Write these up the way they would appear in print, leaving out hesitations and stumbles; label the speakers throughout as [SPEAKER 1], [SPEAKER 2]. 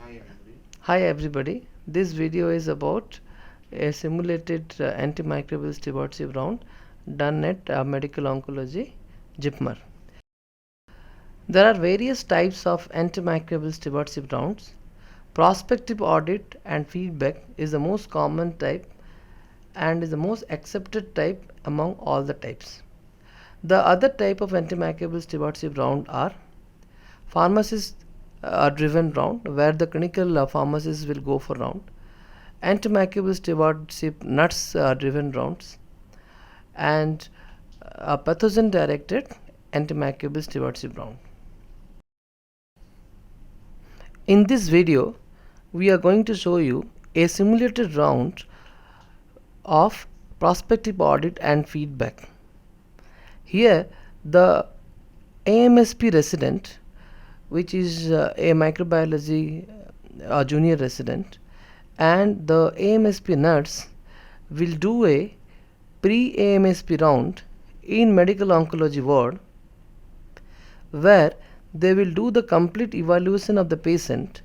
[SPEAKER 1] Hi everybody. This video is about a simulated antimicrobial stewardship round done at Medical Oncology JIPMER. There are various types of antimicrobial stewardship rounds. Prospective audit and feedback is the most common type and is the most accepted type among all the types. The other type of antimicrobial stewardship round are pharmacist driven round, where the clinical pharmacists will go for round, antimicrobial stewardship nuts driven rounds, and pathogen directed antimicrobial stewardship round. In this video we are going to show you a simulated round of prospective audit and feedback. Here the AMSP resident, which is a microbiology junior resident, and the AMSP nurse will do a pre-AMSP round in medical oncology ward, where they will do the complete evaluation of the patient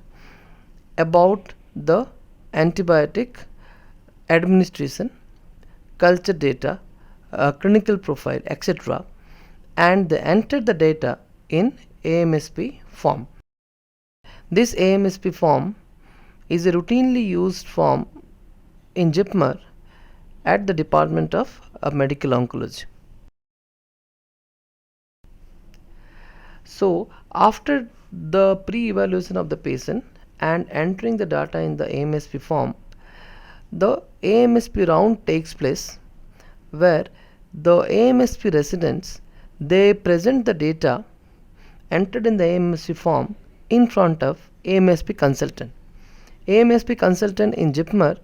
[SPEAKER 1] about the antibiotic administration, culture data, clinical profile, etc., and they enter the data in AMSP form. This AMSP form is a routinely used form in JIPMER at the Department of Medical Oncology. So after the pre-evaluation of the patient and entering the data in the AMSP form, the AMSP round takes place, where the AMSP residents, they present the data entered in the AMSP form in front of AMSP consultant. AMSP consultant in JIPMER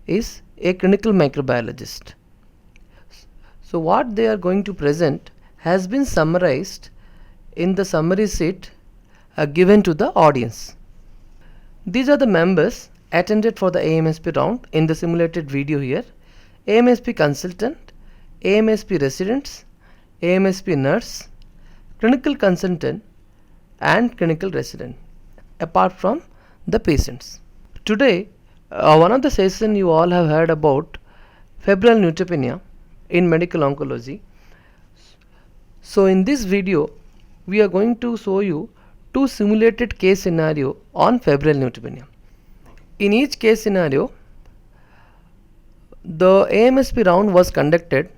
[SPEAKER 1] is a clinical microbiologist. So what they are going to present has been summarized in the summary sheet given to the audience. These are the members attended for the AMSP round in the simulated video here: AMSP consultant, AMSP residents, AMSP nurse, clinical consultant, and clinical resident, apart from the patients. Today, one of the sessions you all have heard about febrile neutropenia in medical oncology. So in this video, we are going to show you two simulated case scenario on febrile neutropenia. In each case scenario, the AMSP round was conducted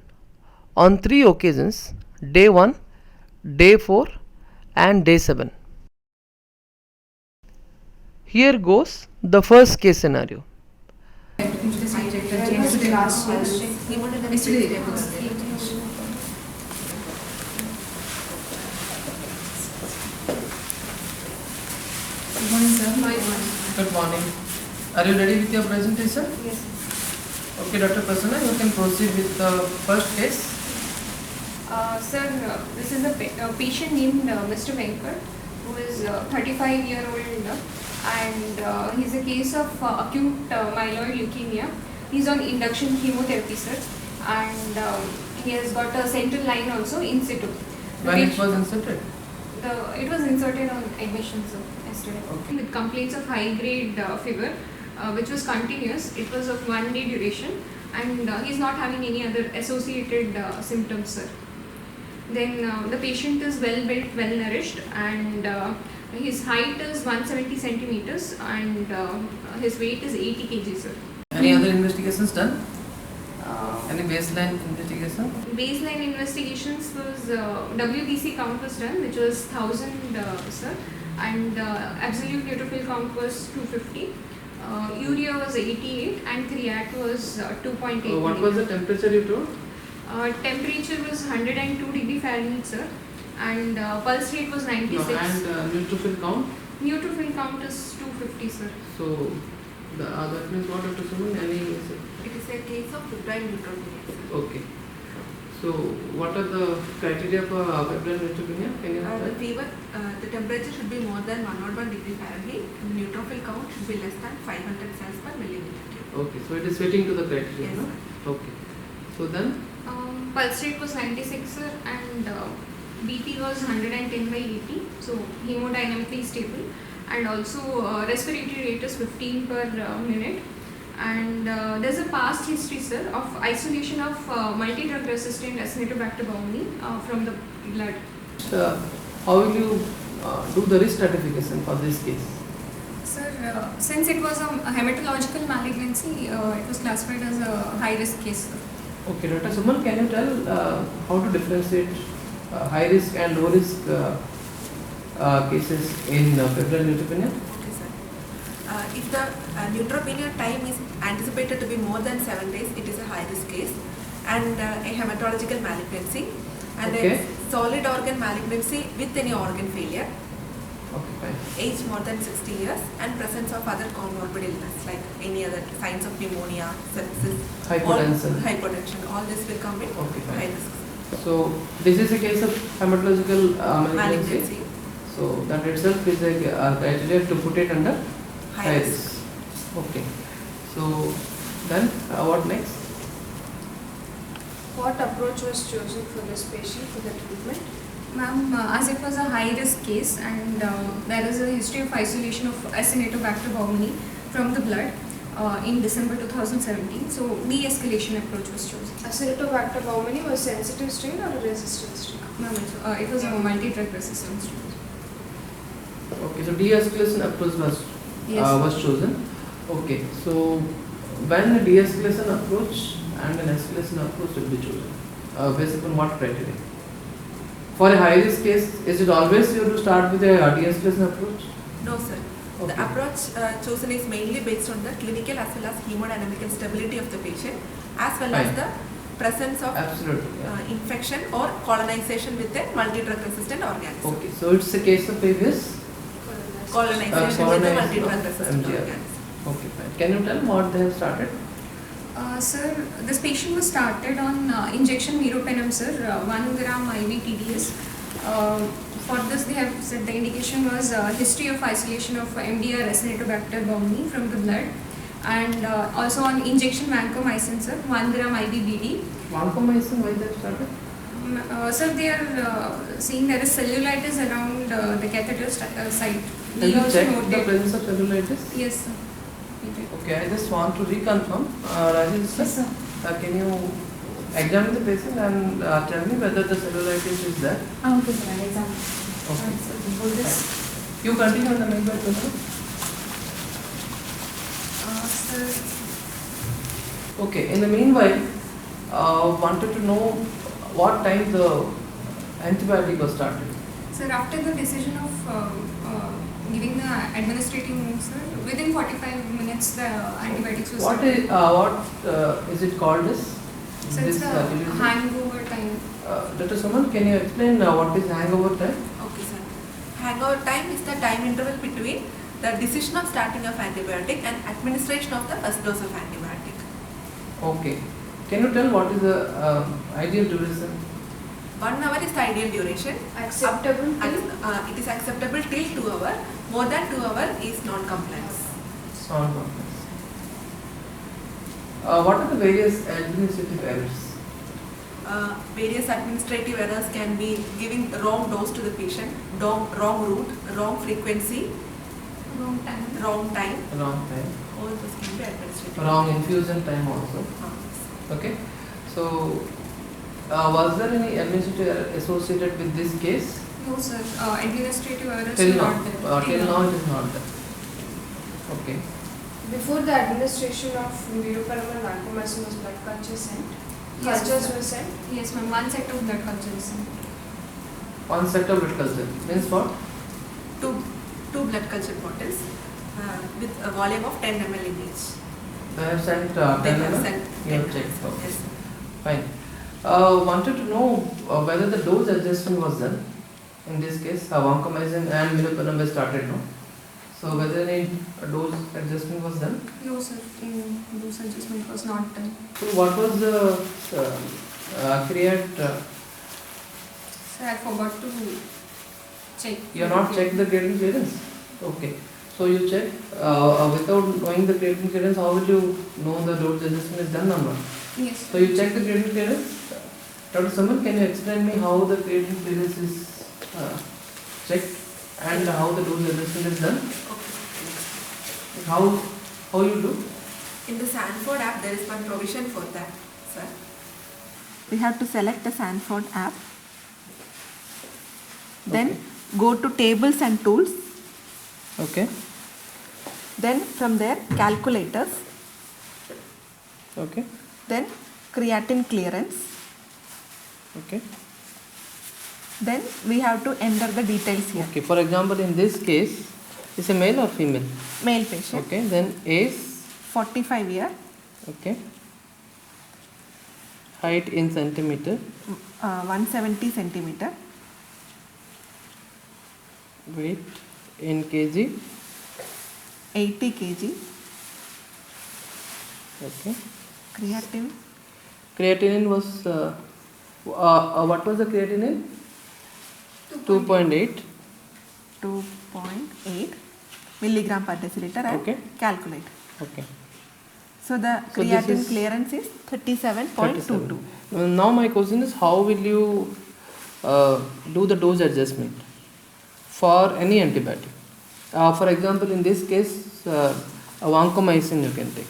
[SPEAKER 1] on 3 occasions: day 1, day 4, and day 7. Here goes the first case scenario.
[SPEAKER 2] Good morning, sir.
[SPEAKER 1] Good morning. Are you ready with your presentation?
[SPEAKER 2] Yes.
[SPEAKER 1] Okay, Dr. Prasanna, you can proceed with the first case.
[SPEAKER 2] Sir, this is a patient named Mr. Venkat, who is 35-year-old, and he's a case of acute myeloid leukemia. He's on induction chemotherapy, sir, and he has got a central line also in situ.
[SPEAKER 1] When it was inserted?
[SPEAKER 2] It was inserted on admission, sir, yesterday.
[SPEAKER 1] Okay.
[SPEAKER 2] With complaints of high-grade fever, which was continuous. It was of 1 day duration, and he's not having any other associated symptoms, sir. Then the patient is well built, well nourished, and his height is 170 centimeters, and his weight is 80 kg, sir.
[SPEAKER 1] Any other investigations done?
[SPEAKER 2] Uh,
[SPEAKER 1] Any baseline investigation?
[SPEAKER 2] Baseline investigations was WBC count was done, which was 1000, sir, and absolute neutrophil count was 250. Urea was 88 and creat was 2.8.
[SPEAKER 1] What was the temperature you told?
[SPEAKER 2] Temperature was 102 degree Fahrenheit, sir, and pulse rate was 96.
[SPEAKER 1] No, and neutrophil count?
[SPEAKER 2] Neutrophil count is 250, sir.
[SPEAKER 1] So that means what, Dr. Suman? Any?
[SPEAKER 3] It is a case of febrile neutropenia.
[SPEAKER 1] Okay. So what are the criteria for febrile neutropenia? Can you
[SPEAKER 3] The
[SPEAKER 1] tell?
[SPEAKER 3] fever, the temperature should be more than 101 degree Fahrenheit, and the neutrophil count should be less than 500 cells per milliliter.
[SPEAKER 1] Okay, so it is fitting to the criteria,
[SPEAKER 3] Yes,
[SPEAKER 1] no?
[SPEAKER 3] sir.
[SPEAKER 1] Okay. So then?
[SPEAKER 2] Pulse rate was 96, sir, and BP was 110 by 80, so hemodynamically stable. and also respiratory rate is 15 per minute. And there's a past history, sir, of isolation of multi-drug resistant Acinetobacter baumannii from the blood.
[SPEAKER 1] How will you do the risk stratification for this case?
[SPEAKER 2] Sir, since it was a hematological malignancy, it was classified as a high-risk case.
[SPEAKER 1] Okay, Dr. Suman, can you tell how to differentiate high risk and low risk cases in febrile neutropenia?
[SPEAKER 3] Okay, sir. If the neutropenia time is anticipated to be more than 7 days, it is a high risk case, and a hematological malignancy, and
[SPEAKER 1] Okay.
[SPEAKER 3] a solid organ malignancy with any organ failure,
[SPEAKER 1] Okay, fine.
[SPEAKER 3] age more than 60 years, and presence of other comorbid illness like any other signs of pneumonia, sepsis,
[SPEAKER 1] Hypotension.
[SPEAKER 3] hypotension. All this will come in
[SPEAKER 1] Okay, fine.
[SPEAKER 3] high risk
[SPEAKER 1] So this is a case of hematological malignancy.
[SPEAKER 3] malignancy.
[SPEAKER 1] So that itself is a criteria to put it under
[SPEAKER 3] High
[SPEAKER 1] high
[SPEAKER 3] risk.
[SPEAKER 1] risk. Okay. So then what next?
[SPEAKER 4] What approach was chosen for this patient for the treatment?
[SPEAKER 2] Ma'am, as it was a high-risk case and there is a history of isolation of Acinetobacter baumannii from the blood in December 2017, so de-escalation approach was chosen.
[SPEAKER 4] Acinetobacter baumannii was sensitive strain or a resistant strain?
[SPEAKER 2] Ma'am, it was a multi-drug resistant strain.
[SPEAKER 1] Okay, so de-escalation approach
[SPEAKER 2] Yes.
[SPEAKER 1] was chosen. Okay, so when a de-escalation approach and an escalation approach will be chosen, based upon what criteria? For a high risk case, is it always you to start with a de-escalation approach?
[SPEAKER 3] No, sir.
[SPEAKER 1] Okay.
[SPEAKER 3] The approach chosen is mainly based on the clinical as well as hemodynamical stability of the patient, as well
[SPEAKER 1] Fine.
[SPEAKER 3] as the presence of
[SPEAKER 1] Absolutely. Yeah.
[SPEAKER 3] infection or colonization with a multi-drug resistant organism.
[SPEAKER 1] Okay, so it's a case of previous.
[SPEAKER 3] Colonization with a
[SPEAKER 1] colonization
[SPEAKER 3] multi-drug
[SPEAKER 1] of
[SPEAKER 3] resistant
[SPEAKER 1] MDR.
[SPEAKER 3] organism.
[SPEAKER 1] Okay, fine. Can you tell what they have started?
[SPEAKER 2] Sir, this patient was started on injection meropenem, sir, 1 gram IV TDS. For this, they have said the indication was history of isolation of MDR Acinetobacter baumannii from the blood, and also on injection vancomycin, sir, 1 gram IV BD.
[SPEAKER 1] Vancomycin, why they have started?
[SPEAKER 2] Sir, they are seeing there is cellulitis around the catheter site.
[SPEAKER 1] Have
[SPEAKER 2] We
[SPEAKER 1] you
[SPEAKER 2] also
[SPEAKER 1] checked the
[SPEAKER 2] noted.
[SPEAKER 1] presence of cellulitis?
[SPEAKER 2] Yes, sir. We did.
[SPEAKER 1] Okay, I just want to reconfirm. Rajesh, sir, can you examine the patient and tell me whether the cellulitis is there?
[SPEAKER 5] Okay, sir. Exam.
[SPEAKER 1] Okay.
[SPEAKER 5] So before this,
[SPEAKER 1] You continue on the main by question.
[SPEAKER 2] Sir,
[SPEAKER 1] Okay, in the meanwhile, wanted to know what time the antibiotic was started.
[SPEAKER 2] sir, after the decision of giving the administrative move, sir, within 45 minutes the antibiotics was
[SPEAKER 1] What is it called as?
[SPEAKER 2] So it's the
[SPEAKER 1] disease?
[SPEAKER 2] hangover time.
[SPEAKER 1] Dr. Suman, can you explain what is hangover time?
[SPEAKER 3] Okay, sir. Hangover time is the time interval between the decision of starting of antibiotic and administration of the first dose of antibiotic.
[SPEAKER 1] Okay. Can you tell what is the ideal duration?
[SPEAKER 3] 1 hour is the ideal duration.
[SPEAKER 4] Acceptable till?
[SPEAKER 3] It is acceptable till 2 hours. More than 2 hours is non-compliance.
[SPEAKER 1] Non-complex. What are the various administrative errors?
[SPEAKER 3] Various administrative errors can be giving wrong dose to the patient, wrong route, wrong frequency,
[SPEAKER 2] Wrong time.
[SPEAKER 3] wrong time.
[SPEAKER 1] Wrong time.
[SPEAKER 3] All those can be administrative.
[SPEAKER 1] Wrong infusion time also. Okay. So, was there any administrative error associated with this case?
[SPEAKER 2] No, sir. Administrative errors
[SPEAKER 1] Till now.
[SPEAKER 2] not there.
[SPEAKER 1] Till now it is not there. Okay.
[SPEAKER 4] Before the administration of meropenem and vancomycin was blood culture sent?
[SPEAKER 2] Yes,
[SPEAKER 4] Cultures
[SPEAKER 2] sir.
[SPEAKER 4] were sent?
[SPEAKER 2] Yes, ma'am. One set of blood cultures.
[SPEAKER 1] One set of blood culture means what?
[SPEAKER 3] Two blood culture bottles with a volume of 10 ml in each.
[SPEAKER 1] They have sent
[SPEAKER 3] They
[SPEAKER 1] 10
[SPEAKER 3] have
[SPEAKER 1] ml?
[SPEAKER 3] sent
[SPEAKER 1] You
[SPEAKER 3] 10
[SPEAKER 1] have checked.
[SPEAKER 3] ml.
[SPEAKER 1] Okay.
[SPEAKER 3] Yes.
[SPEAKER 1] Fine. Wanted to know whether the dose adjustment was done. In this case, vancomycin and meropenem were started, no? So whether any dose adjustment was done?
[SPEAKER 2] No, sir. Dose adjustment was not done.
[SPEAKER 1] So what was the create?
[SPEAKER 2] Sir, I forgot to check.
[SPEAKER 1] You have not checked the creatinine clearance? Okay. So you check without knowing the creatinine clearance, how will you know the dose adjustment is done or not?
[SPEAKER 2] Yes.
[SPEAKER 1] So you check the creatinine clearance. Dr. Saman, can you explain me how the creatinine clearance is checked? And how the dose adjustment is done? How you do?
[SPEAKER 3] In the Sanford app, there is one provision for that, sir. We have to select the Sanford app. Then go to tables and tools.
[SPEAKER 1] Okay.
[SPEAKER 3] Then from there, calculators.
[SPEAKER 1] Okay.
[SPEAKER 3] Then creatine clearance.
[SPEAKER 1] Okay.
[SPEAKER 3] Then we have to enter the details here.
[SPEAKER 1] Okay. For example, in this case, is a male or female?
[SPEAKER 3] Male patient.
[SPEAKER 1] Okay. Then age?
[SPEAKER 3] 45 year.
[SPEAKER 1] Okay. Height in centimeter?
[SPEAKER 3] 170 centimeter.
[SPEAKER 1] Weight in kg?
[SPEAKER 3] 80 kg.
[SPEAKER 1] Okay.
[SPEAKER 3] Creatine.
[SPEAKER 1] Creatinine was what was the creatinine? 2.8.
[SPEAKER 3] 2.8 milligram per deciliter and
[SPEAKER 1] Okay.
[SPEAKER 3] calculate.
[SPEAKER 1] Okay.
[SPEAKER 3] So the
[SPEAKER 1] So this
[SPEAKER 3] creatine
[SPEAKER 1] is
[SPEAKER 3] clearance is 37.22.
[SPEAKER 1] Now my question is, how will you do the dose adjustment for any antibiotic? For example, in this case, vancomycin you can take.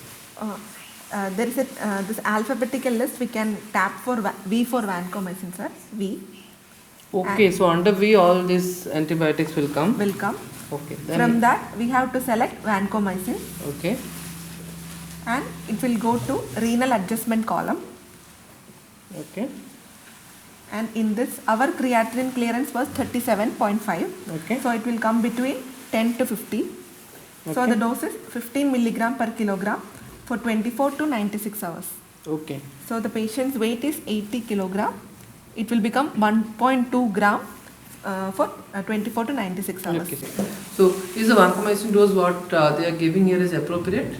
[SPEAKER 3] There is this alphabetical list. We can tap for V for vancomycin, sir. V
[SPEAKER 1] Okay, so under V all these antibiotics will come.
[SPEAKER 3] will come.
[SPEAKER 1] Okay. Then
[SPEAKER 3] From that we have to select vancomycin
[SPEAKER 1] okay.
[SPEAKER 3] and it will go to renal adjustment column.
[SPEAKER 1] Okay.
[SPEAKER 3] And in this our creatinine clearance was 37.5.
[SPEAKER 1] Okay.
[SPEAKER 3] So it will come between 10 to 50. So
[SPEAKER 1] Okay.
[SPEAKER 3] the dose is 15 milligram per kilogram for 24 to 96 hours.
[SPEAKER 1] Okay.
[SPEAKER 3] So the patient's weight is 80 kilogram. It will become 1.2 gram for 24 to 96 hours.
[SPEAKER 1] Okay. So is the vancomycin dose what they are giving here is appropriate?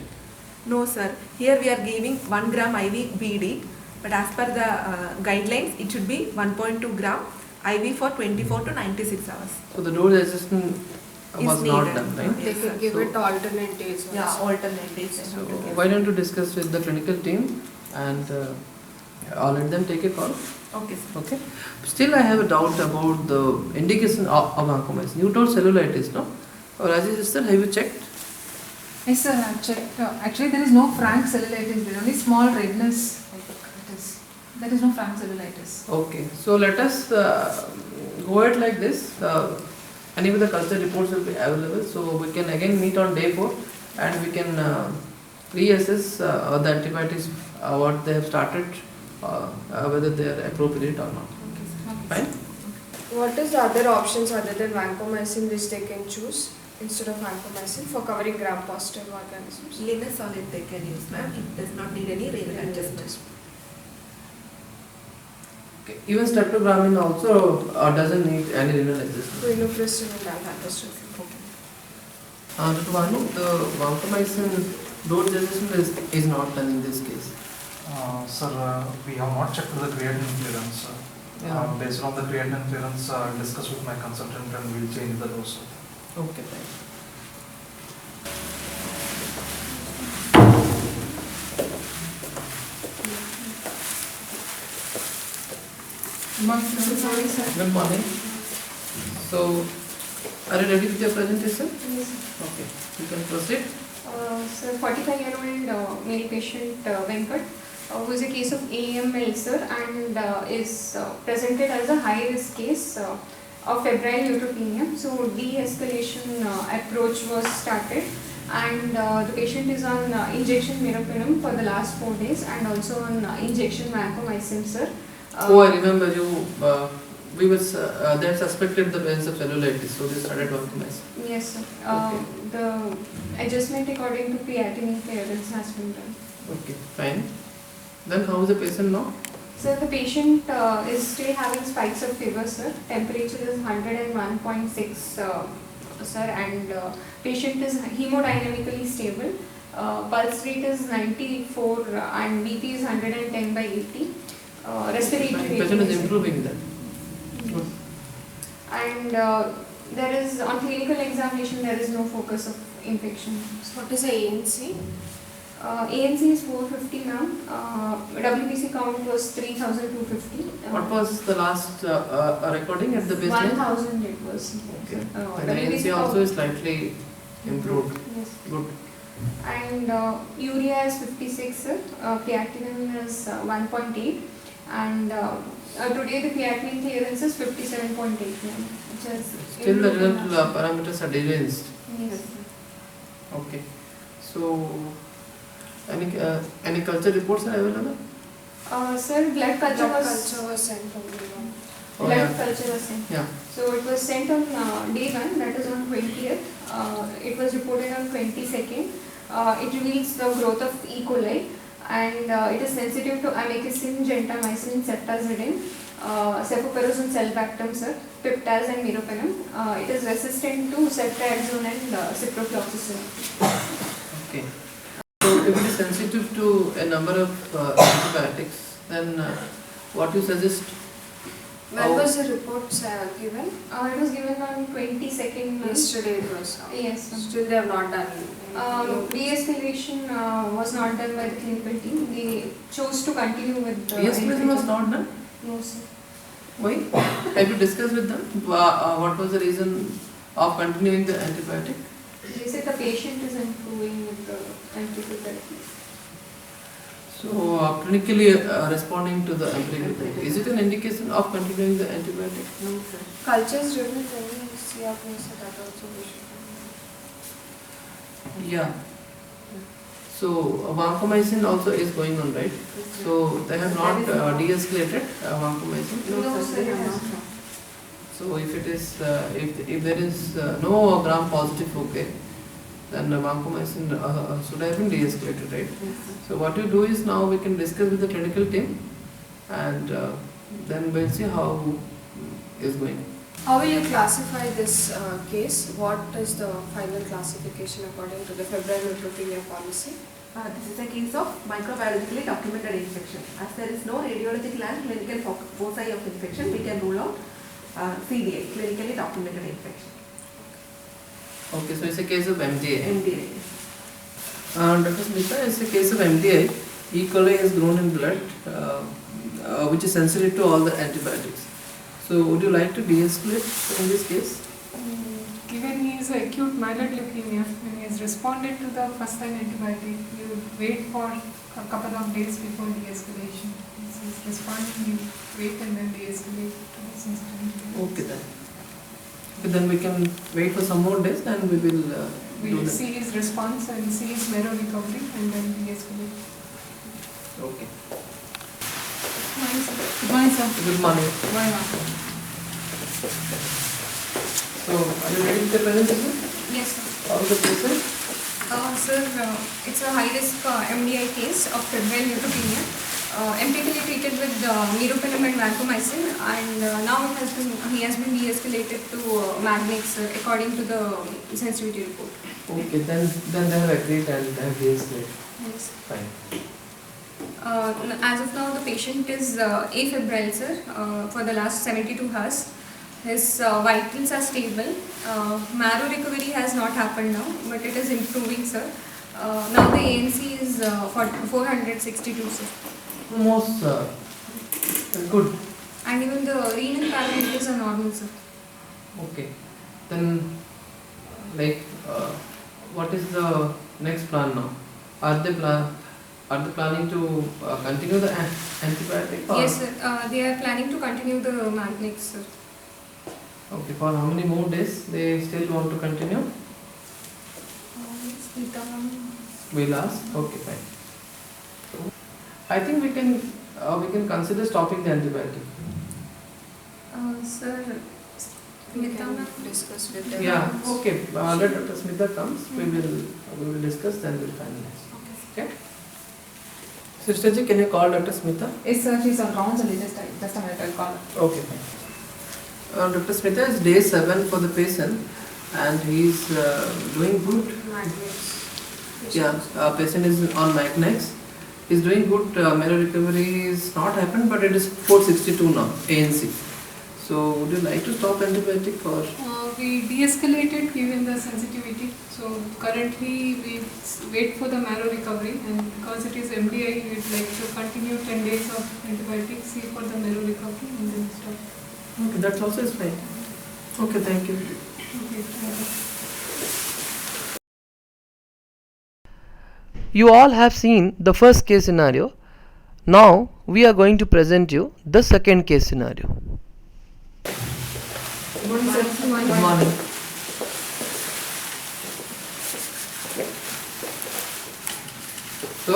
[SPEAKER 3] No, sir. Here we are giving 1 gram IV BD, but as per the guidelines, it should be 1.2 gram IV for 24 to 96 hours.
[SPEAKER 1] So the dose adjustment was
[SPEAKER 3] Is
[SPEAKER 1] not
[SPEAKER 3] needed.
[SPEAKER 1] done, right?
[SPEAKER 4] They can give
[SPEAKER 1] So-
[SPEAKER 4] it alternate days.
[SPEAKER 3] Yeah,
[SPEAKER 4] also.
[SPEAKER 3] alternate days.
[SPEAKER 1] So why don't you discuss with the clinical team and I'll let them take a call.
[SPEAKER 3] Okay, sir.
[SPEAKER 1] Okay. Still, I have a doubt about the indication of vancomycin. You told cellulitis, no? Rajesh sister, have you checked?
[SPEAKER 5] Yes, sir, I've checked. Actually, there is no frank cellulitis. There is only small redness. There is no frank cellulitis.
[SPEAKER 1] Okay. So let us go ahead like this. Anyway, the culture reports will be available. So we can again meet on day 4 and we can reassess the antibiotics, what they have started, whether they are appropriate or not. Fine?
[SPEAKER 4] What is the other options other than vancomycin which they can choose instead of vancomycin for covering gram-positive organisms?
[SPEAKER 3] Linezolid they can use, ma'am. It does not need any renal adjustment.
[SPEAKER 1] Okay. Even streptogrammin also doesn't need any renal adjustment.
[SPEAKER 4] Quinupristin and dalhapostrophe.
[SPEAKER 1] Dr. Bhanu, the vancomycin dose adjustment is not done in this case.
[SPEAKER 6] Sir, we have not checked the creatinine clearance.
[SPEAKER 1] Yeah.
[SPEAKER 6] Based on the creatinine clearance, I'll discuss with my consultant and we'll change the dose.
[SPEAKER 1] Okay, fine.
[SPEAKER 5] Sorry, sir.
[SPEAKER 1] Good morning. So, are you ready with your presentation?
[SPEAKER 2] Yes.
[SPEAKER 1] Okay, you can proceed.
[SPEAKER 2] So 45-year-old male patient Venkat who is a case of AML, sir, and is presented as a high-risk case of febrile neutropenia. So de-escalation approach was started, and the patient is on injection meropenem for the last 4 days and also on injection vancomycin, sir.
[SPEAKER 1] Oh, I remember you. We was they had suspected the presence of cellulitis, so they started vancomycin.
[SPEAKER 2] Yes, sir.
[SPEAKER 1] Okay.
[SPEAKER 2] The adjustment according to creatinine clearance has been done.
[SPEAKER 1] Okay, fine. Then how is the patient now?
[SPEAKER 2] So the patient is still having spikes of fever, sir. Temperature is 101.6, sir, and patient is hemodynamically stable. Pulse rate is 94 and BP is 110/80. Respiratory rate
[SPEAKER 1] Patient is improving then. Good.
[SPEAKER 2] And there is, on clinical examination, there is no focus of infection.
[SPEAKER 4] So what is the ANC?
[SPEAKER 2] ANC is 450 ma'am. WBC count was 3250.
[SPEAKER 1] What was the last recording at the baseline?
[SPEAKER 2] 1000 it was.
[SPEAKER 1] Okay.
[SPEAKER 2] Uh,
[SPEAKER 1] And the
[SPEAKER 2] WBC
[SPEAKER 1] ANC also
[SPEAKER 2] count-
[SPEAKER 1] is slightly improved.
[SPEAKER 2] Yes.
[SPEAKER 1] Good.
[SPEAKER 2] And urea is 56, sir. Creatinine is 1.8, and today the creatinine clearance is 57.8, ma'am, which is
[SPEAKER 1] Still the
[SPEAKER 2] improved
[SPEAKER 1] renal
[SPEAKER 2] enough.
[SPEAKER 1] parameters are decreased.
[SPEAKER 2] Yes.
[SPEAKER 1] Okay. So, any culture reports are available?
[SPEAKER 2] Sir, blood culture
[SPEAKER 4] Blood
[SPEAKER 2] was
[SPEAKER 4] culture was sent from the
[SPEAKER 1] Oh,
[SPEAKER 2] blood
[SPEAKER 1] yeah.
[SPEAKER 2] culture was sent.
[SPEAKER 1] Yeah.
[SPEAKER 2] So it was sent on day 1, that is on 20th. It was reported on 22nd. It reveals the growth of E. coli, and it is sensitive to amikacin, gentamicin, ceftazidime, cefoperazone, sulbactam, sir, piptaz and meropenem. It is resistant to ceftriaxone and ciprofloxacin.
[SPEAKER 1] Okay. So, if it is sensitive to a number of antibiotics, then what you suggest?
[SPEAKER 4] When was the report given?
[SPEAKER 2] It was given on 22nd. ma'am.
[SPEAKER 4] Yesterday it was.
[SPEAKER 2] Yes, ma'am.
[SPEAKER 4] Still they have not done.
[SPEAKER 2] De-escalation was not done by the clinical team. They chose to continue with the
[SPEAKER 1] De-escalation was not done?
[SPEAKER 2] No, sir.
[SPEAKER 1] Why? Have you discussed with them? What was the reason of continuing the antibiotic?
[SPEAKER 2] They said the patient is improving with the antibiotic therapy.
[SPEAKER 1] So, clinically responding to the empirical therapy. Is it an indication of continuing the antibiotic?
[SPEAKER 3] No, sir.
[SPEAKER 4] Cultures driven training is that also we should.
[SPEAKER 1] Yeah. So, vancomycin also is going on, right? So, they have not de-escalated vancomycin.
[SPEAKER 2] No,
[SPEAKER 3] sir,
[SPEAKER 2] sir,
[SPEAKER 3] they
[SPEAKER 2] it
[SPEAKER 3] have
[SPEAKER 2] has
[SPEAKER 3] not.
[SPEAKER 2] not.
[SPEAKER 1] So, if it is, if there is no gram positive, okay, then vancomycin should have been de-escalated, right?
[SPEAKER 3] Yes, sir.
[SPEAKER 1] So, what you do is now we can discuss with the clinical team, and then we'll see how is going.
[SPEAKER 4] How will you classify this case? What is the final classification according to the febrile neutropenia policy?
[SPEAKER 3] This is a case of microbiologically documented infection. As there is no radiological and clinical foci of infection, we can rule out CDA, clinically documented infection.
[SPEAKER 1] Okay, so it's a case of MDA.
[SPEAKER 3] MDA.
[SPEAKER 1] Dr. Smita, it's a case of MDA. E. coli has grown in blood, which is sensitive to all the antibiotics. So, would you like to de-escalate in this case?
[SPEAKER 5] Given he is acute myeloid leukemia and he has responded to the first line antibiotic, you would wait for a couple of days before de-escalation. If he is responding, you wait and then de-escalate to this incident.
[SPEAKER 1] Okay then. Okay, then we can wait for some more days and we will
[SPEAKER 5] We
[SPEAKER 1] do
[SPEAKER 5] will
[SPEAKER 1] that.
[SPEAKER 5] see his response and see his marrow recovery and then de-escalate.
[SPEAKER 1] Okay.
[SPEAKER 5] Good morning, sir.
[SPEAKER 1] Good morning.
[SPEAKER 5] Why not?
[SPEAKER 1] So, are you ready with the presentation?
[SPEAKER 2] Yes, sir.
[SPEAKER 1] How is the patient?
[SPEAKER 2] Sir, it's a high-risk MDI case of febrile neutropenia, empirically treated with meropenem and vancomycin, and now he has been de-escalated to Magnex according to the sensitivity report.
[SPEAKER 1] Okay, then they have agreed and they have de-escalated.
[SPEAKER 2] Yes.
[SPEAKER 1] Fine.
[SPEAKER 2] As of now, the patient is afebrile, sir, for the last 72 hours. His vitals are stable. Marrow recovery has not happened now, but it is improving, sir. Now the ANC is 462, sir.
[SPEAKER 1] Almost good.
[SPEAKER 2] And even the renal parameters are normal, sir.
[SPEAKER 1] Okay. Then, like, what is the next plan now? Are they planning to continue the antibiotic? Or?
[SPEAKER 2] Yes, sir. They are planning to continue the Magnex, sir.
[SPEAKER 1] Okay. For how many more days they still want to continue? We'll ask. Okay, fine. I think we can consider stopping the antibiotic.
[SPEAKER 2] Sir,
[SPEAKER 4] We can discuss with them.
[SPEAKER 1] Yeah. Okay. Let Dr. Smita comes. We will discuss. Then we'll finalize. Okay. Sister ji, can you call Dr. Smita?
[SPEAKER 5] Yes, sir. She's on rounds and just a minute, I'll call her.
[SPEAKER 1] Okay, fine. Dr. Smita is day 7 for the patient and he is doing good. Yeah, patient is on Magnex. He is doing good. Marrow recovery is not happened, but it is 462 now, ANC. So, would you like to stop antibiotic or?
[SPEAKER 5] We de-escalated given the sensitivity. So currently we wait for the marrow recovery, and because it is MDI, we'd like to continue 10 days of antibiotics, see for the marrow recovery, and then stop.
[SPEAKER 1] Okay, that's also is fine. Okay, thank you.
[SPEAKER 5] Okay, thank you.
[SPEAKER 1] You all have seen the first case scenario. Now we are going to present you the second case scenario.
[SPEAKER 3] Good morning, sir.
[SPEAKER 1] Good morning. So,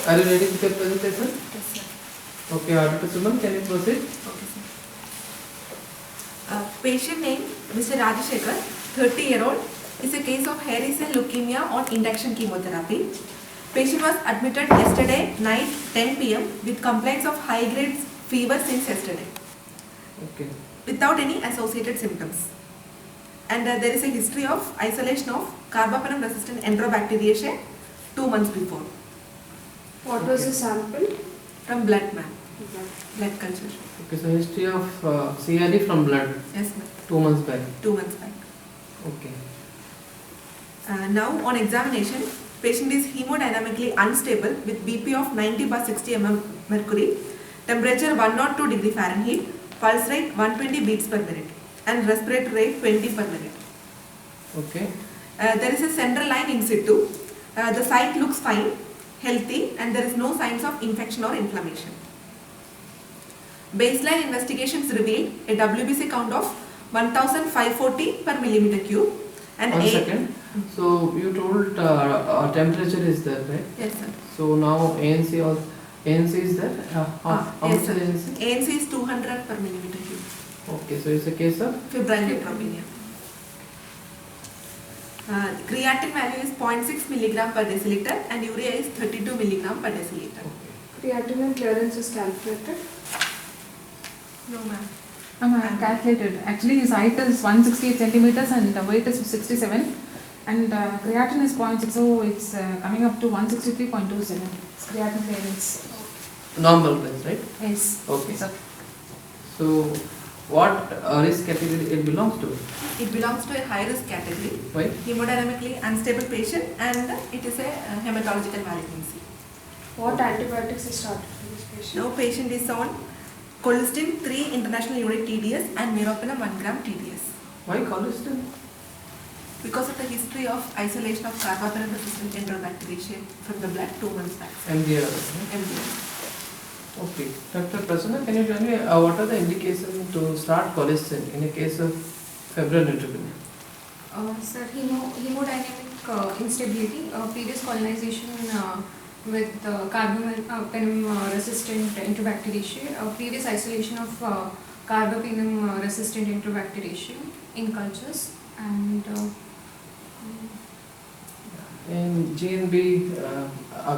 [SPEAKER 1] are you ready with your presentation?
[SPEAKER 3] Yes, sir.
[SPEAKER 1] Okay, Auditor Suman, can you proceed?
[SPEAKER 3] Okay, sir. Patient name Mr. Rajashekar, 30-year-old, is a case of hairy cell leukemia on induction chemotherapy. Patient was admitted yesterday night 10 p.m. with complaints of high-grade fever since yesterday,
[SPEAKER 1] Okay.
[SPEAKER 3] without any associated symptoms. And there is a history of isolation of carbapenem-resistant Enterobacteriaceae 2 months before
[SPEAKER 4] What was the sample?
[SPEAKER 3] from blood blood culture.
[SPEAKER 1] Okay, so history of CRE from blood
[SPEAKER 3] Yes, ma'am.
[SPEAKER 1] 2 months back.
[SPEAKER 3] 2 months back.
[SPEAKER 1] Okay.
[SPEAKER 3] Now on examination, patient is hemodynamically unstable with BP of 90/60 mm mercury, temperature 102 degree Fahrenheit, pulse rate 120 beats per minute, and respiratory rate 20 per minute.
[SPEAKER 1] Okay.
[SPEAKER 3] There is a central line in situ. The site looks fine, healthy, and there is no signs of infection or inflammation. Baseline investigations revealed a WBC count of 1540 per millimeter cube and
[SPEAKER 1] 1 second. So you told temperature is there, right?
[SPEAKER 3] Yes, sir.
[SPEAKER 1] So now ANC is there? How
[SPEAKER 3] Yes,
[SPEAKER 1] much
[SPEAKER 3] sir.
[SPEAKER 1] is ANC?
[SPEAKER 3] ANC is 200 per millimeter cube.
[SPEAKER 1] Okay, so it's a case of
[SPEAKER 3] Febrile neutropenia. Creatinine value is 0.6 milligram per deciliter and urea is 32 milligram per deciliter.
[SPEAKER 4] Creatinine clearance is calculated.
[SPEAKER 3] No, ma'am.
[SPEAKER 7] I calculated. Actually, his height is 168 centimeters and the weight is 67, and creatinine is 0.6, so it's coming up to 163.27. It's creatinine clearance.
[SPEAKER 1] normal place, right?
[SPEAKER 7] Yes.
[SPEAKER 1] Okay.
[SPEAKER 7] So,
[SPEAKER 1] So what risk category it belongs to?
[SPEAKER 3] It belongs to a high risk category,
[SPEAKER 1] Why?
[SPEAKER 3] hemodynamically unstable patient, and it is a hematological malignancy.
[SPEAKER 4] What antibiotics is started for this patient?
[SPEAKER 3] Now patient is on colistin 3 international unit TDS and meropenem 1 gram TDS.
[SPEAKER 1] Why cholesterol?
[SPEAKER 3] Because of the history of isolation of carbapenem resistant Enterobacteriaceae from the blood 2 months back.
[SPEAKER 1] MDR. right?
[SPEAKER 3] MDR.
[SPEAKER 1] Okay. Dr. Prasanna, can you tell me what are the indications to start colistin in a case of febrile neutropenia?
[SPEAKER 2] Sir, hemodynamic instability, previous colonization with carbapenem resistant Enterobacteriaceae, previous isolation of carbapenem resistant Enterobacteriaceae in cultures, and
[SPEAKER 1] In GNB,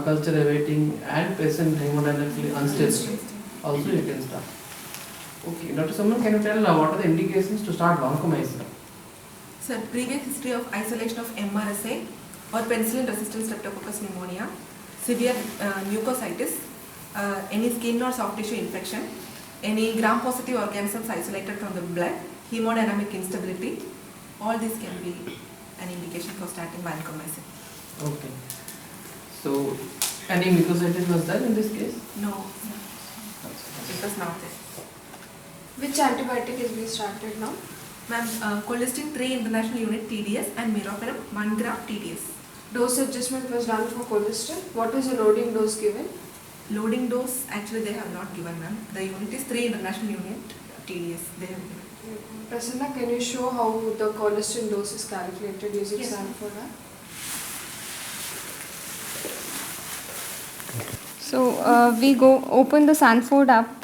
[SPEAKER 1] culture awaiting and patient hemodynamically unstable, also you can start. Okay, Dr. Saman, can you tell what are the indications to start vancomycin?
[SPEAKER 3] So previous history of isolation of MRSA or penicillin resistant streptococcus pneumonia, severe mucositis, any skin or soft tissue infection, any gram-positive organisms isolated from the blood, hemodynamic instability, all these can be an indication for starting vancomycin.
[SPEAKER 1] Okay. So, any mucositis was there in this case?
[SPEAKER 3] No, it was not there.
[SPEAKER 4] Which antibiotic is being started now?
[SPEAKER 3] Ma'am, colistin 3 international unit TDS and meropenem 1 gram TDS.
[SPEAKER 4] Dose adjustment was done for colistin. What was the loading dose given?
[SPEAKER 3] Loading dose, actually they have not given, ma'am. The unit is 3 international unit TDS. They have given.
[SPEAKER 4] Prasanna, can you show how the colistin dose is calculated using
[SPEAKER 3] Yes, ma'am.
[SPEAKER 4] Sanford app?
[SPEAKER 8] So we go open the Sanford app.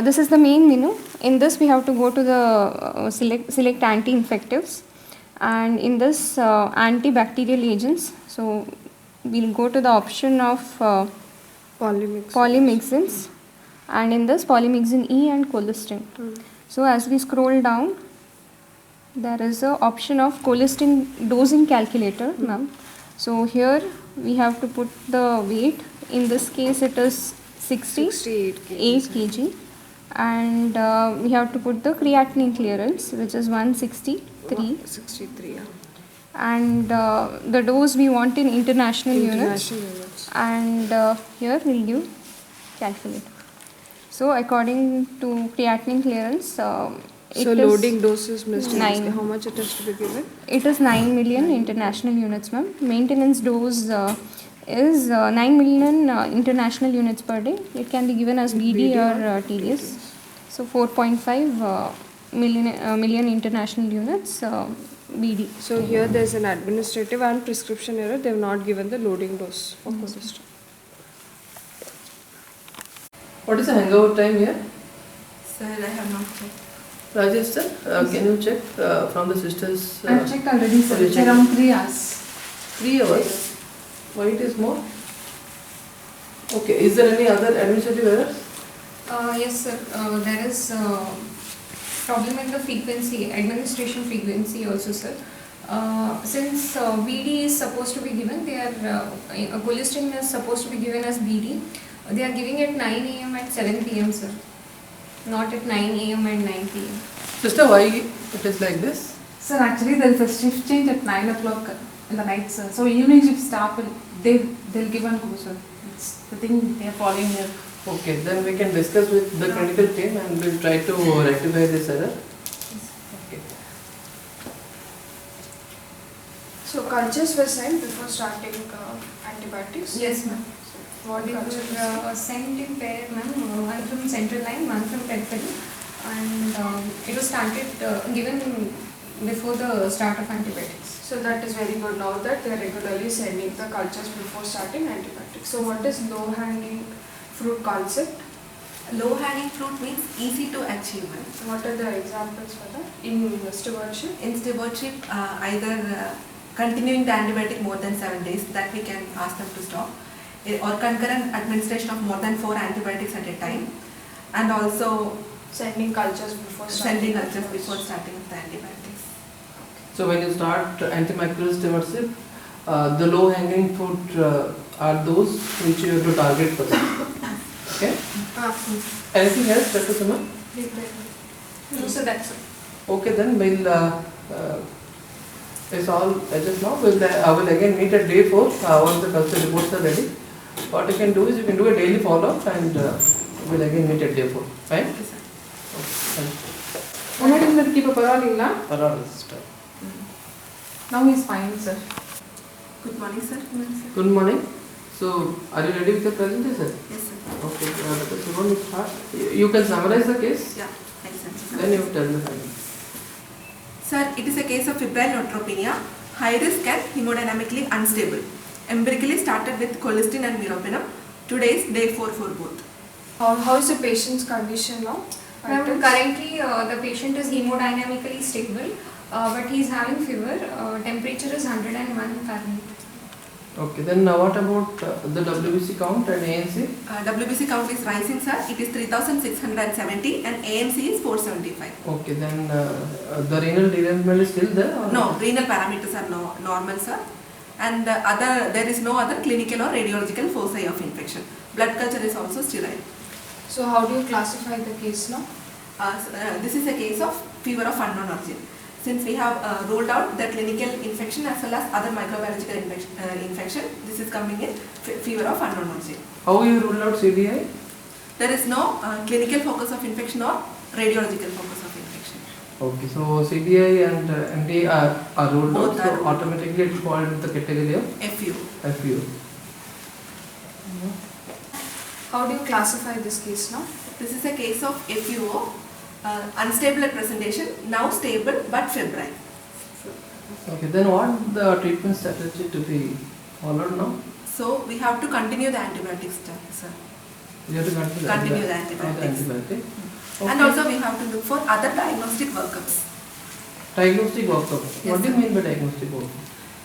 [SPEAKER 8] This is the main menu. In this we have to go to the select anti-infectives, and in this antibacterial agents. So we'll go to the option of polymyxins, and in this polymyxin E and colistin. So as we scroll down, there is a option of colistin dosing calculator, ma'am. So here we have to put the weight. In this case it is 68 kg, and we have to put the creatinine clearance, which is 163.
[SPEAKER 4] 63, yeah.
[SPEAKER 8] And the dose we want in international units.
[SPEAKER 4] International units.
[SPEAKER 8] And here we'll give calculate. So according to creatinine clearance,
[SPEAKER 4] So loading doses missed.
[SPEAKER 8] 9.
[SPEAKER 4] How much it has to be given?
[SPEAKER 8] It is 9 million international units, ma'am. Maintenance dose is 9 million international units per day. It can be given as BD or TDS. So 4.5 million international units BD.
[SPEAKER 4] So here there's an administrative and prescription error. They have not given the loading dose for cholesterol.
[SPEAKER 1] What is the hangover time here?
[SPEAKER 3] Sir, I have not checked.
[SPEAKER 1] Rajesh sir, can you check from the sisters?
[SPEAKER 7] I've checked already, sir.
[SPEAKER 1] what is
[SPEAKER 7] It's
[SPEAKER 1] it?
[SPEAKER 7] around 3 hours.
[SPEAKER 1] 3 hours. Why it is more? Okay, is there any other administrative errors?
[SPEAKER 2] Yes, sir. There is problem with the frequency, administration frequency also, sir. Since BD is supposed to be given, they are cholesterol is supposed to be given as BD. They are giving at 9 a.m. at 7 p.m., sir. Not at 9 a.m. and 9 p.m.
[SPEAKER 1] Sister, why it is like this?
[SPEAKER 7] Sir, actually there is a shift change at 9 o'clock in the night, sir. So evening shift staff will, they'll give and go, sir. It's the thing they are following here.
[SPEAKER 1] Okay, then we can discuss with the clinical team and we'll try to rectify this error. Okay.
[SPEAKER 4] So cultures were sent before starting antibiotics?
[SPEAKER 2] Yes, ma'am.
[SPEAKER 4] What
[SPEAKER 2] They
[SPEAKER 4] cultures?
[SPEAKER 2] were sent in pair, ma'am. One from central line, one from periphery, and it was given before the start of antibiotics.
[SPEAKER 4] So that is very good now that they are regularly sending the cultures before starting antibiotics. So what is low-hanging fruit concept?
[SPEAKER 3] Low-hanging fruit means easy to achieve.
[SPEAKER 4] What are the examples for that? In stewardship?
[SPEAKER 3] In stewardship, either continuing the antibiotic more than 7 days, that we can ask them to stop, or concurrent administration of more than 4 antibiotics at a time, and also
[SPEAKER 4] Sending cultures before starting
[SPEAKER 3] sending cultures
[SPEAKER 4] antibiotics.
[SPEAKER 3] before starting of the antibiotics.
[SPEAKER 1] So when you start antimicrobial stewardship, the low-hanging fruit are those which you have to target first. Okay? Anything else, Dr. Suma?
[SPEAKER 2] No, so that's it.
[SPEAKER 1] Okay, then we'll. It's all as of now. I will again meet at day 4 once the culture reports are ready. What you can do is you can do a daily follow-up and we'll again meet at day 4. Fine?
[SPEAKER 3] Okay, sir.
[SPEAKER 7] One item that keep a parallel,
[SPEAKER 1] Around sister.
[SPEAKER 7] now he is fine, sir.
[SPEAKER 3] Good morning, sir.
[SPEAKER 1] Good morning. So, are you ready with the presentation?
[SPEAKER 3] Yes, sir.
[SPEAKER 1] Okay, Dr. Suman, you start. You can summarize the case,
[SPEAKER 3] Yeah, thanks, sir.
[SPEAKER 1] then you tell the findings.
[SPEAKER 3] Sir, it is a case of febrile neutropenia, high risk and hemodynamically unstable. Empirically started with colistin and meropenem. Today is day 4 for both.
[SPEAKER 4] How is the patient's condition now?
[SPEAKER 2] Ma'am,
[SPEAKER 4] Items?
[SPEAKER 2] currently the patient is hemodynamically stable, but he is having fever. Temperature is 101 Fahrenheit.
[SPEAKER 1] Okay, then what about the WBC count and ANC?
[SPEAKER 3] WBC count is rising, sir. It is 3670 and ANC is 475.
[SPEAKER 1] Okay, then the renal derangement is still there? Or?
[SPEAKER 3] No, renal parameters are normal, sir. And there is no other clinical or radiological foci of infection. Blood culture is also sterile.
[SPEAKER 4] So how do you classify the case now?
[SPEAKER 3] This is a case of fever of unknown origin. Since we have ruled out the clinical infection as well as other microbiological infection, this is coming in fever of unknown origin.
[SPEAKER 1] How you rule out CDI?
[SPEAKER 3] There is no clinical focus of infection or radiological focus of infection.
[SPEAKER 1] Okay, so CDI and MD are ruled out,
[SPEAKER 3] Both are
[SPEAKER 1] so
[SPEAKER 3] ruled.
[SPEAKER 1] automatically it falls into the category of
[SPEAKER 3] FU.
[SPEAKER 1] FU.
[SPEAKER 4] How do you classify this case now?
[SPEAKER 3] This is a case of FUO, unstable at presentation, now stable but febrile.
[SPEAKER 1] Okay, then what the treatment strategy to be followed now?
[SPEAKER 3] So we have to continue the antibiotics, sir.
[SPEAKER 1] You have to
[SPEAKER 3] Continue the
[SPEAKER 1] antibiotics.
[SPEAKER 3] antibiotics.
[SPEAKER 1] Okay.
[SPEAKER 3] And also we have to look for other diagnostic workups.
[SPEAKER 1] Diagnostic workup.
[SPEAKER 3] Yes,
[SPEAKER 1] What do you
[SPEAKER 3] sir.
[SPEAKER 1] mean by diagnostic workup?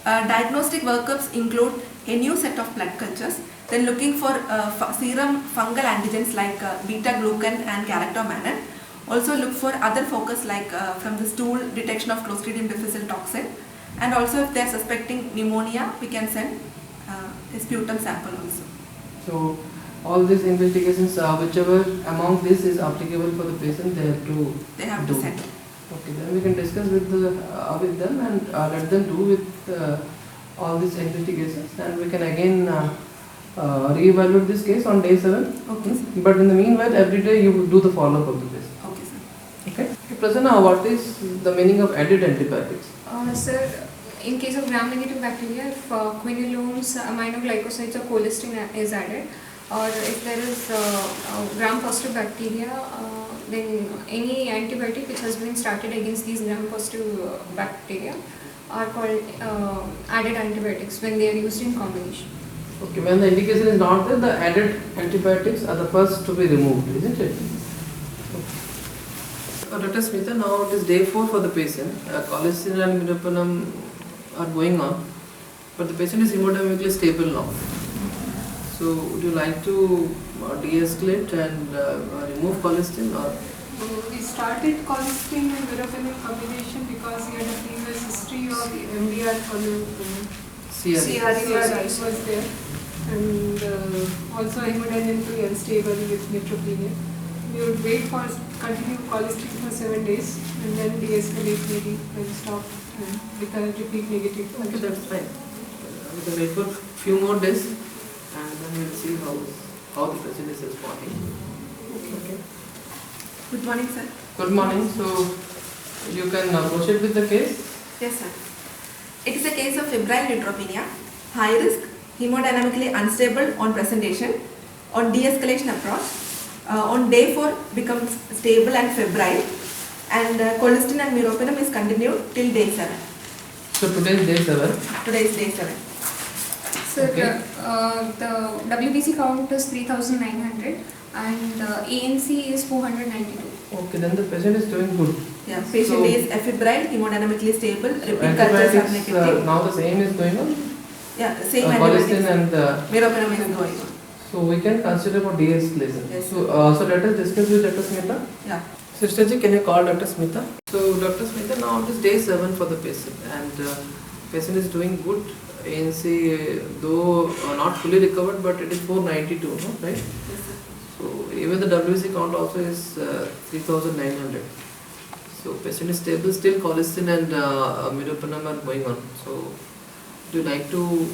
[SPEAKER 3] Diagnostic workups include a new set of blood cultures, then looking for serum fungal antigens like beta-glucan and galactomannan. Also look for other focus like from the stool detection of Clostridium difficile toxin, and also if they are suspecting pneumonia, we can send a sputum sample also.
[SPEAKER 1] So, all these investigations, whichever among this is applicable for the patient,
[SPEAKER 3] They have
[SPEAKER 1] do.
[SPEAKER 3] to send.
[SPEAKER 1] Okay, then we can discuss with them and let them do with all these investigations, and we can again reevaluate this case on day 7.
[SPEAKER 3] Okay, sir.
[SPEAKER 1] But in the meanwhile, every day you will do the follow-up of the patient.
[SPEAKER 3] Okay, sir.
[SPEAKER 1] Okay. Prasanna, what is the meaning of added antibiotics?
[SPEAKER 2] Sir, in case of gram-negative bacteria, if quinolones, aminoglycosides or colistin is added, or if there is gram-positive bacteria, then any antibiotic which has been started against these gram-positive bacteria are called added antibiotics when they are used in combination.
[SPEAKER 1] Okay, when the indication is not there, the added antibiotics are the first to be removed, isn't it? Dr. Smitha, now it is day 4 for the patient. Colistin and meropenem are going on, but the patient is hemodynamically stable now. So, would you like to de-escalate and remove colistin, or?
[SPEAKER 5] We started colistin and meropenem combination because he had a previous history of MDR
[SPEAKER 1] CRE.
[SPEAKER 5] was there, and also hemodynamically unstable with neutropenia. We would wait for continue colistin for 7 days and then de-escalate maybe and stop with a repeat negative.
[SPEAKER 1] Okay, that's fine. We can wait for few more days and then we'll see how the patient is responding. Okay.
[SPEAKER 3] Good morning, sir.
[SPEAKER 1] Good morning. So you can proceed with the case.
[SPEAKER 3] Yes, sir. It is a case of febrile neutropenia, high risk, hemodynamically unstable on presentation, on de-escalation approach. On day 4 becomes stable and febrile, and colistin and meropenem is continued till day 7.
[SPEAKER 1] So today is day 7.
[SPEAKER 3] Today is day 7.
[SPEAKER 2] Sir,
[SPEAKER 1] Okay.
[SPEAKER 2] the WBC count is 3,900 and ANC is 492.
[SPEAKER 1] Okay, then the patient is doing good.
[SPEAKER 3] Yeah, patient
[SPEAKER 1] So-
[SPEAKER 3] is febrile, hemodynamically stable,
[SPEAKER 1] So
[SPEAKER 3] repeat cultures are
[SPEAKER 1] antibiotics
[SPEAKER 3] negative.
[SPEAKER 1] now the same is going on.
[SPEAKER 3] Yeah, same
[SPEAKER 1] Colistin
[SPEAKER 3] antibiotics.
[SPEAKER 1] and
[SPEAKER 3] Meropenem is going on.
[SPEAKER 1] so we can consider for de-escalation.
[SPEAKER 3] Yes.
[SPEAKER 1] So let us discuss with Dr. Smitha.
[SPEAKER 3] Yeah.
[SPEAKER 1] Sister ji, can you call Dr. Smitha? So Dr. Smitha, now it is day 7 for the patient, and patient is doing good. ANC, though not fully recovered, but it is 492, no? Right?
[SPEAKER 3] Yes, sir.
[SPEAKER 1] So even the WC count also is 3,900. So patient is stable, still colistin and meropenem are going on. So do you like to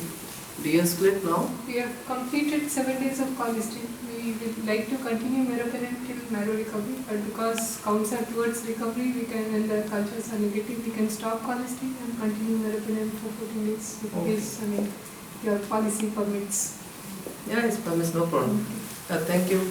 [SPEAKER 1] de-escalate now?
[SPEAKER 5] We have completed 7 days of colistin. We would like to continue meropenem till marrow recovery, but because counts are towards recovery, we can, and the cultures are negative, we can stop colistin and continue meropenem for 14 days if
[SPEAKER 1] Okay.
[SPEAKER 5] case, your policy permits.
[SPEAKER 1] Yeah, it's promised, no problem. Thank you.